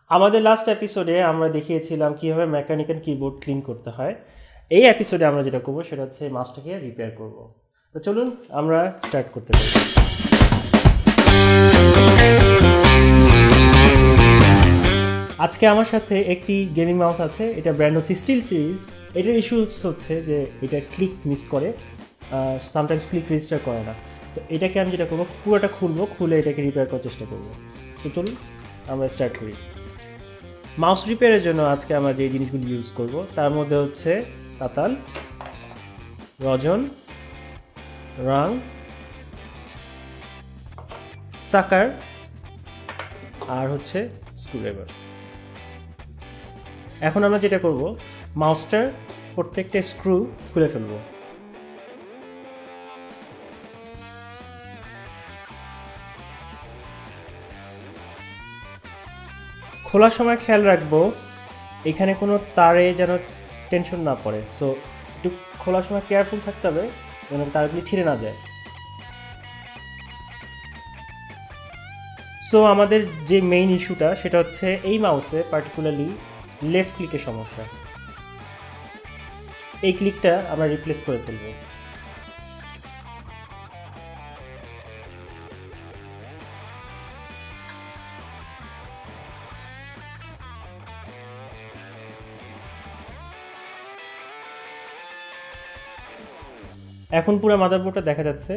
আমাদের লাস্ট এপিসোডে আমরা দেখিয়েছিলাম কীভাবে মেকানিক্যাল কিবোর্ড ক্লিন করতে হয়। এই এপিসোডে আমরা যেটা করবো সেটা হচ্ছে মাউসটাকে রিপেয়ার করব। তো চলুন আমরা স্টার্ট করতে পারি। আজকে আমার সাথে একটি গেমিং মাউস আছে, এটা ব্র্যান্ড হচ্ছে স্টিল সিরিজ। এটার ইস্যু হচ্ছে যে এটা ক্লিক মিস করে, সামটাইমস ক্লিক রেজিস্টার করে না। তো এটাকে আমি যেটা করবো, পুরোটা খুলে এটাকে রিপেয়ার করার চেষ্টা করবো। তো চলুন আমরা স্টার্ট করি। মাউস রিপেয়ারের জন্য আজকে আমরা যে জিনিসগুলি ইউজ করব তার মধ্যে হচ্ছে তাতাল, রজন, রাং, সাকার আর হচ্ছে স্ক্রুড্রাইভার। এখন আমরা যেটা করব, মাউসটার প্রত্যেকটা স্ক্রু খুলে ফেলব। খোলার সময় খেয়াল রাখবো এখানে কোনো তারে যেন টেনশন না পড়ে। সো একটু খোলার সময় কেয়ারফুল থাকতে হবে যেন তারগুলি ছিঁড়ে না যায়। সো আমাদের যে মেইন ইস্যুটা সেটা হচ্ছে এই মাউসে পার্টিকুলারলি লেফট ক্লিকের সমস্যা। এই ক্লিকটা আমরা রিপ্লেস করে ফেলবো। এখন পুরো মাদারবোর্ডটা দেখা যাচ্ছে,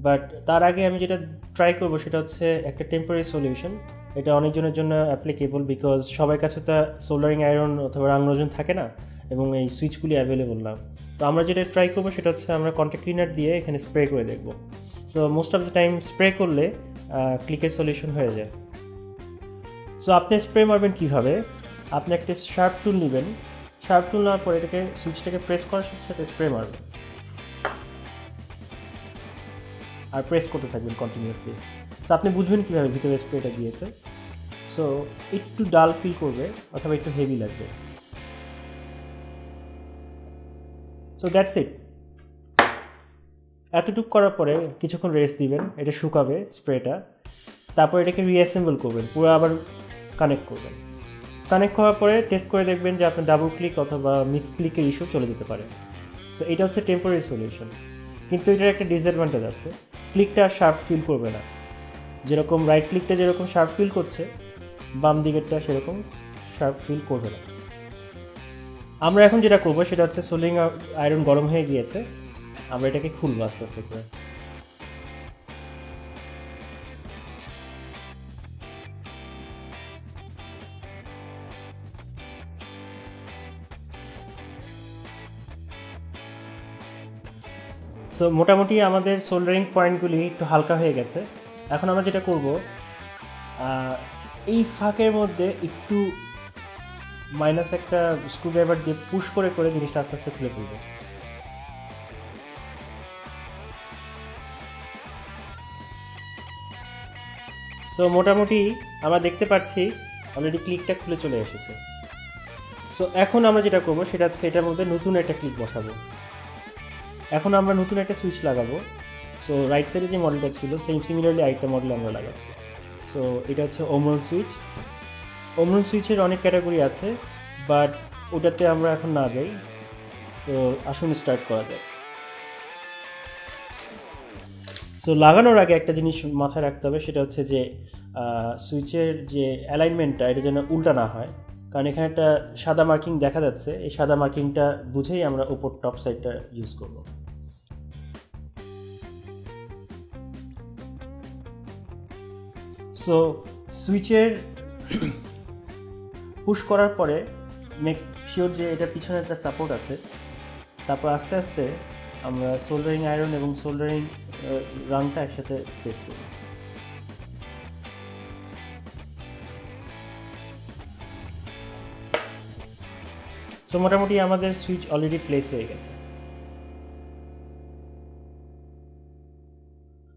বাট তার আগে আমি যেটা ট্রাই করবো সেটা হচ্ছে একটা টেম্পোরারি সলিউশন। এটা অনেকজনের জন্য অ্যাপ্লিকেবল, বিকজ সবার কাছে তো সোল্ডারিং আয়রন অথবা রাংরজন থাকে না এবং এই সুইচগুলি অ্যাভেলেবল না। তো আমরা যেটা ট্রাই করবো সেটা হচ্ছে আমরা কন্ট্যাক্ট ক্লিনার দিয়ে এখানে স্প্রে করে দেখব। So most of the time spray করলে ক্লিকের সলিউশন হয়ে যায়। সো আপনি স্প্রে মারবেন কীভাবে, আপনি একটা শার্প টুল নেবেন, শার্প টুল নেওয়ার পরে এটাকে সুইচটাকে প্রেস করার সাথে সাথে স্প্রে মারবেন আর প্রেস করতে থাকবেন কন্টিনিউয়াসলি। সো আপনি বুঝবেন কীভাবে ভিতরে স্প্রেটা গিয়েছে। সো একটু ডাল ফিল করবে অথবা একটু হেভি লাগবে। So that's it. এতটুকু করার পরে কিছুক্ষণ রেস্ট দিবেন, এটা শুকাবে স্প্রেটা। তারপর এটাকে রিঅ্যাসেম্বল করবেন, পুরো আবার কানেক্ট করবেন। কানেক্ট করার পরে টেস্ট করে দেখবেন যে আপনার ডাবল ক্লিক অথবা মিস ক্লিকের ইস্যু চলে যেতে পারে। সো এটা হচ্ছে টেম্পোরারি সলিউশন, কিন্তু এটার একটা ডিসঅ্যাডভান্টেজ আছে, ক্লিকটা আর শার্প ফিল করবে না। যেরকম রাইট ক্লিকটা যেরকম শার্প ফিল করছে, বাম দিকেরটা সেরকম শার্প ফিল করবে না। আমরা এখন যেটা করবো সেটা হচ্ছে সোল্ডারিং আয়রন গরম হয়ে গিয়েছে, আমরা এটাকে খুলবো আস্তে আস্তে করে। সো মোটামুটি আমাদের সোল্ডারিং পয়েন্টগুলি একটু হালকা হয়ে গেছে। এখন আমরা যেটা করব, এই ফাঁকের মধ্যে একটু মাইনাস একটা স্ক্রুড্রাইভার দিয়ে পুশ করে করে জিনিসটা আস্তে আস্তে খুলে ফেলবো। সো মোটামুটি আমরা দেখতে পাচ্ছি অলরেডি ক্লিকটা খুলে চলে এসেছে। সো এখন আমরা যেটা করবো সেটা হচ্ছে এটার মধ্যে নতুন একটা ক্লিক বসাবো। এখন আমরা নতুন একটা সুইচ লাগাবো। সো রাইট সাইডে যে মডেলটা ছিল সেম সিমিলারলি আরেকটা মডেল আমরা লাগাচ্ছি। সো এটা হচ্ছে ওমরন সুইচ। ওমরন সুইচের অনেক ক্যাটাগরি আছে, বাট ওটাতে আমরা এখন না যাই। তো আসুন স্টার্ট করা যায়। সো লাগানোর আগে একটা জিনিস মাথায় রাখতে হবে, সেটা হচ্ছে যে সুইচের যে অ্যালাইনমেন্টটা এটা যেন উল্টা না হয়, কারণ এখানে একটা সাদা মার্কিং দেখা যাচ্ছে। এই সাদা মার্কিংটা বুঝেই আমরা উপর টপ সাইডটা ইউজ করব। সো সুইচের পুশ করার পরে মেক শিওর যে এটা পিছনে একটা সাপোর্ট আছে। তারপর আস্তে আস্তে আমরা সোল্ডারিং আয়রন এবং সোল্ডারিং রাংটা একসাথে প্রেস করব। সো মোটামুটি আমাদের সুইচ অলরেডি প্লেস হয়ে গেছে।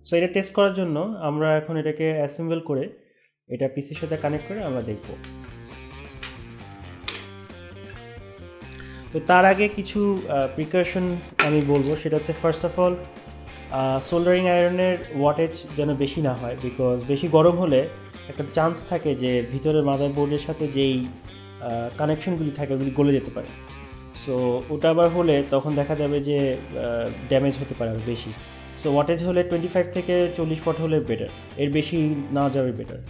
সো এটা টেস্ট করার জন্য আমরা এখন এটাকে অ্যাসেম্বল করে এটা পিসির সাথে কানেক্ট করে আমরা দেখব। তো তার আগে কিছু প্রিকশন আমি বলবো, সেটা হচ্ছে ফার্স্ট অফ অল সোল্ডারিং আয়রনের ওয়াটেজ যেন বেশি না হয়, বিকজ বেশি গরম হলে একটা চান্স থাকে যে ভিতরের মাদারবোর্ডের সাথে যেই কানেকশনগুলি থাকে ওগুলি গলে যেতে পারে। সো ওটা আবার হলে তখন দেখা যাবে যে ড্যামেজ হতে পারে আরও বেশি। সো ওয়াটেজ হলে 25 থেকে 40 ওয়াট হলে বেটার, এর বেশি না যাবে বেটার।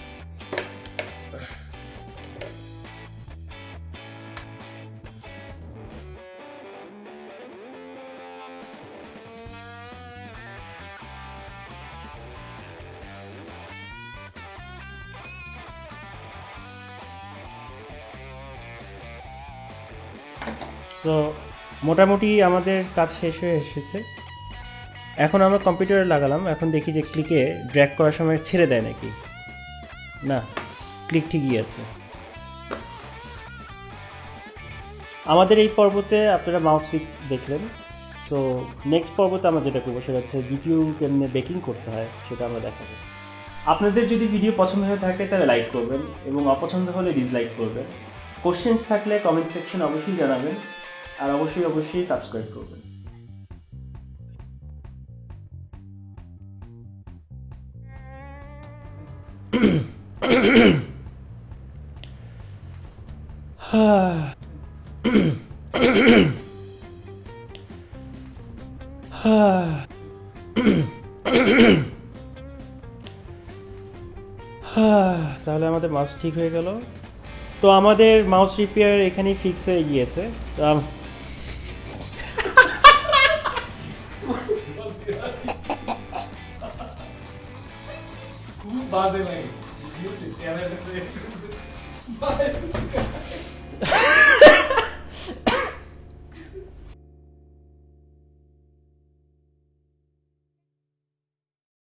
সো মোটামুটি আমাদের কাজ শেষ হয়ে এসেছে। এখন আমরা কম্পিউটারে লাগালাম, এখন দেখি যে ক্লিকে ড্র্যাগ করার সময় ছেড়ে দেয় নাকি না, ক্লিক ঠিকই আছে। আমাদের এই পর্বতে আপনারা মাউস ফিক্স দেখলেন। সো নেক্সট পর্বতে আমরা যেটা করবো সেটা হচ্ছে জিপিইউ কেমনে বেকিং করতে হয় সেটা আমরা দেখাবো। আপনাদের যদি ভিডিও পছন্দ হয়ে থাকে তাহলে লাইক করবেন এবং অপছন্দ হলে ডিসলাইক করবেন। কোশ্চেন্স থাকলে কমেন্ট সেকশনে অবশ্যই জানাবেন, আর অবশ্যই সাবস্ক্রাইব করবেন। তাহলে আমাদের মাউস ঠিক হয়ে গেল। তো আমাদের মাউস রিপেয়ার এখানেই ফিক্স হয়ে গিয়েছে। তো